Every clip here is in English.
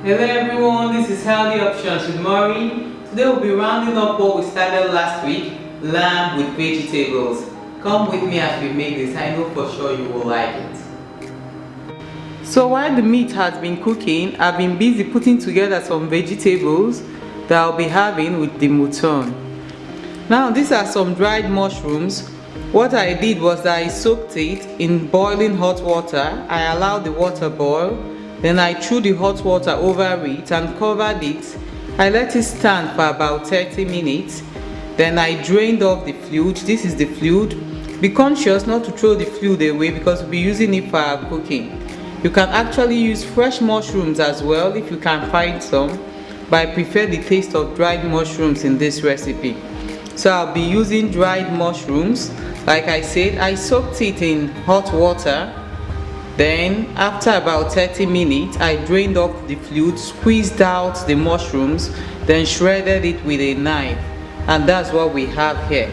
Hello everyone, this is Healthy Options with Maureen. Today we'll be rounding up what we started last week, lamb with vegetables. Come with me as we make this, I know for sure you will like it. So while the meat has been cooking, I've been busy putting together some vegetables that I'll be having with the mouton. Now these are some dried mushrooms. What I did was that I soaked it in boiling hot water. I allowed the water boil. Then I threw the hot water over it and covered it. I let it stand for about 30 minutes. Then I drained off the fluid. This is the fluid. Be conscious not to throw the fluid away because we'll be using it for our cooking. You can actually use fresh mushrooms as well if you can find some, but I prefer the taste of dried mushrooms in this recipe. So I'll be using dried mushrooms. Like I said, I soaked it in hot water. Then after about 30 minutes, I drained off the fluid, squeezed out the mushrooms, then shredded it with a knife. And that's what we have here.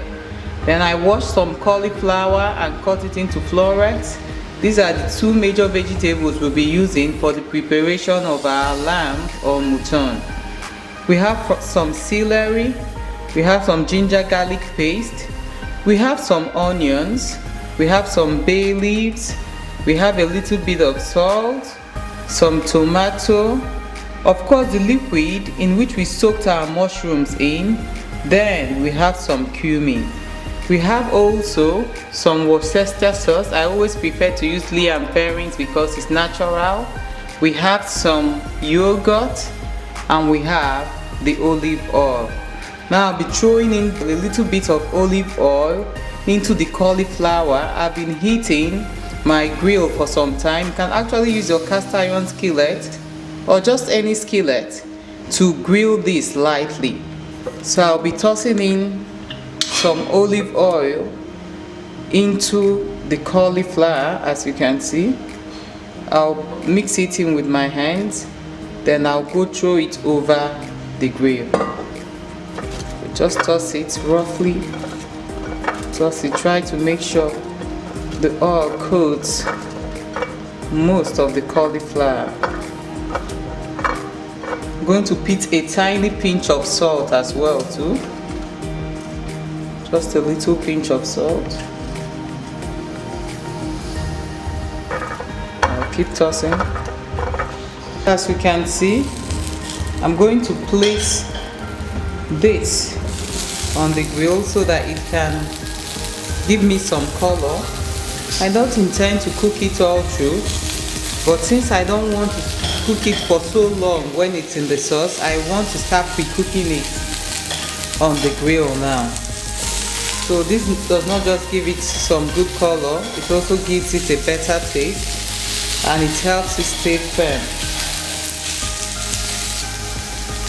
Then I washed some cauliflower and cut it into florets. These are the two major vegetables we'll be using for the preparation of our lamb or mouton. We have some celery. We have some ginger garlic paste, we have some onions, we have some bay leaves, we have a little bit of salt, some tomato, of course the liquid in which we soaked our mushrooms in, then we have some cumin. We have also some Worcester sauce. I always prefer to use Lea & Perrins because it's natural. We have some yogurt and we have the olive oil. Now I'll be throwing in a little bit of olive oil into the cauliflower. I've been heating my grill for some time. You can actually use your cast iron skillet or just any skillet to grill this lightly. So I'll be tossing in some olive oil into the cauliflower, as you can see. I'll mix it in with my hands, then I'll go throw it over the grill. Just toss it roughly, toss it, try to make sure the oil coats most of the cauliflower. I'm going to put a tiny pinch of salt as well too, just a little pinch of salt. I'll keep tossing. As you can see, I'm going to place this on the grill so that it can give me some color. I don't intend to cook it all through, but since I don't want to cook it for so long when it's in the sauce, I want to start pre-cooking it on the grill now. So this does not just give it some good color, it also gives it a better taste and it helps it stay firm.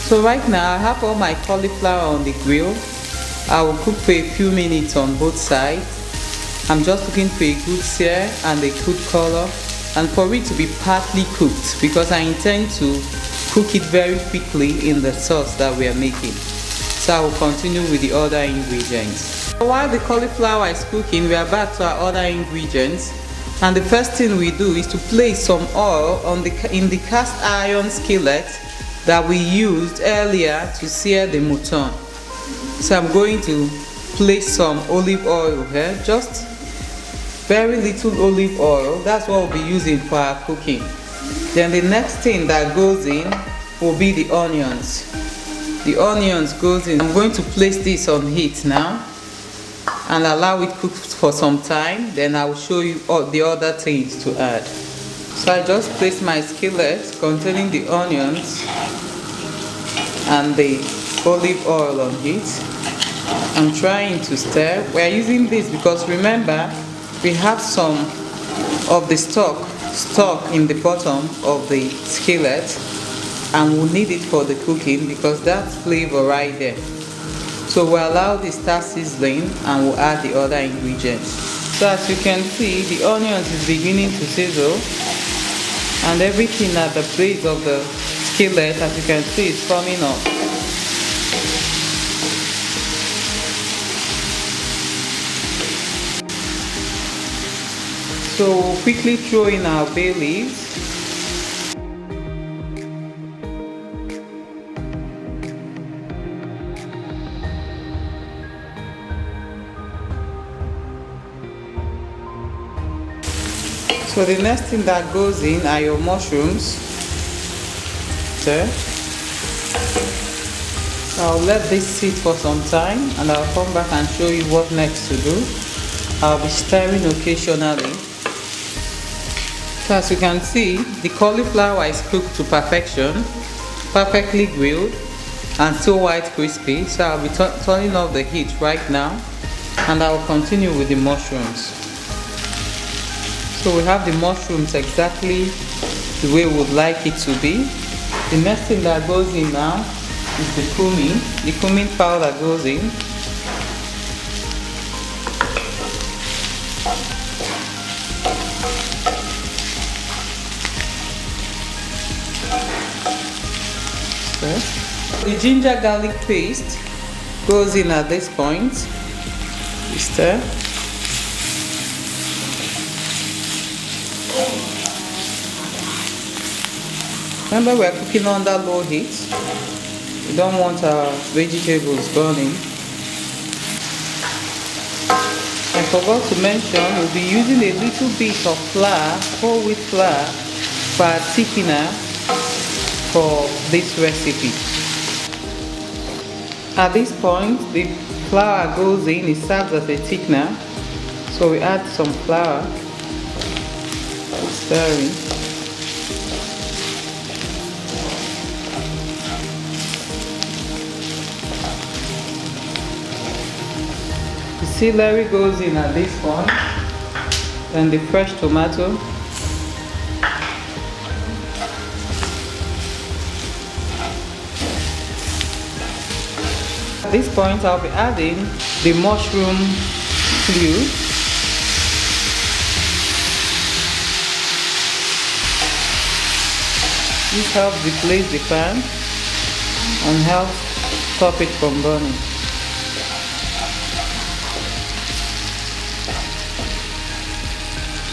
So right now I have all my cauliflower on the grill. I will cook for a few minutes on both sides. I'm just looking for a good sear and a good color, and for it to be partly cooked because I intend to cook it very quickly in the sauce that we are making. So I will continue with the other ingredients. While the cauliflower is cooking, we are back to our other ingredients, and the first thing we do is to place some oil in the cast iron skillet that we used earlier to sear the mouton. So I'm going to place some olive oil here, just very little olive oil. That's what we'll be using for our cooking. Then the next thing that goes in will be the onions. The onions goes in. I'm going to place this on heat now and allow it cook for some time. Then I will show you all the other things to add. So I just place my skillet containing the onions and the olive oil on heat. I'm trying to stir. We are using this because remember we have some of the stock in the bottom of the skillet, and we'll need it for the cooking because that's flavor right there. So we'll allow this to start sizzling and we'll add the other ingredients. So as you can see, the onions is beginning to sizzle and everything at the base of the skillet, as you can see, is coming up. So we'll quickly throw in our bay leaves. So the next thing that goes in are your mushrooms. Okay. I'll let this sit for some time and I'll come back and show you what next to do. I'll be stirring occasionally. So as you can see, the cauliflower is cooked to perfection, perfectly grilled and still white crispy. So I'll be turning off the heat right now and I'll continue with the mushrooms. So we have the mushrooms exactly the way we would like it to be. The next thing that goes in now is the cumin. The cumin powder goes in. Okay. The ginger garlic paste goes in at this point. We stir. Remember, we are cooking under low heat. We don't want our vegetables burning. I forgot to mention, we'll be using a little bit of flour, whole wheat flour, for our thickener for this recipe. At this point, the flour goes in, it serves as a thickener. So we add some flour, stirring. Celery goes in at this point, then the fresh tomato, at this point I'll be adding the mushroom stew. This helps deflate the pan and helps stop it from burning.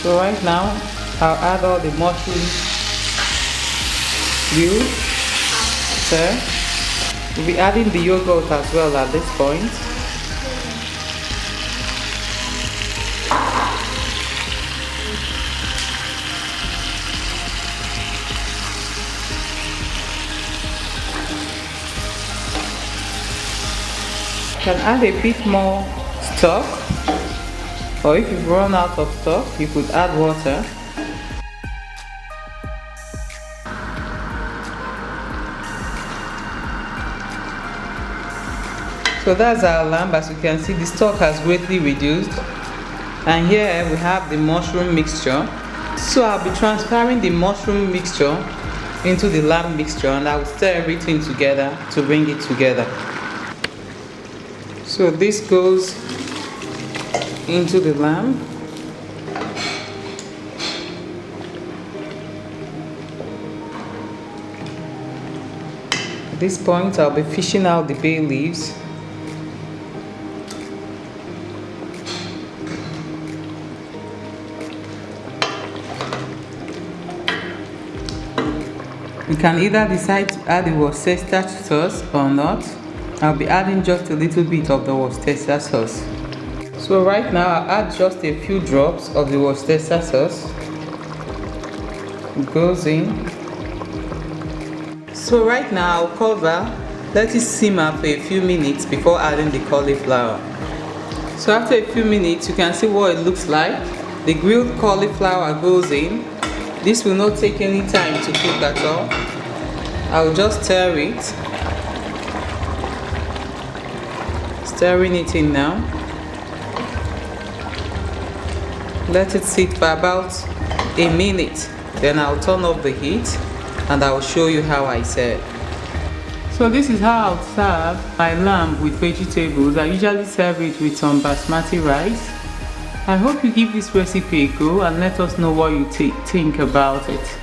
So right now, I'll add all the mushroom stew. Okay. We'll be adding the yogurt as well at this point. You can add a bit more stock. Or if you've run out of stock, you could add water. So that's our lamb. As you can see, the stock has greatly reduced. And here we have the mushroom mixture. So I'll be transferring the mushroom mixture into the lamb mixture and I will stir everything together to bring it together. So this goes into the lamb. At this point, I'll be fishing out the bay leaves. You can either decide to add the Worcestershire sauce or not. I'll be adding just a little bit of the Worcestershire sauce. So right now I'll add just a few drops of the Worcestershire sauce. It goes in. So right now I'll cover, let it simmer for a few minutes before adding the cauliflower. So after a few minutes you can see what it looks like. The grilled cauliflower goes in. This will not take any time to cook at all. I'll just stir it. Stirring it in now. Let it sit for about a minute. Then I'll turn off the heat and I'll show you how I serve. So this is how I'll serve my lamb with vegetables. I usually serve it with some basmati rice. I hope you give this recipe a go and let us know what you think about it.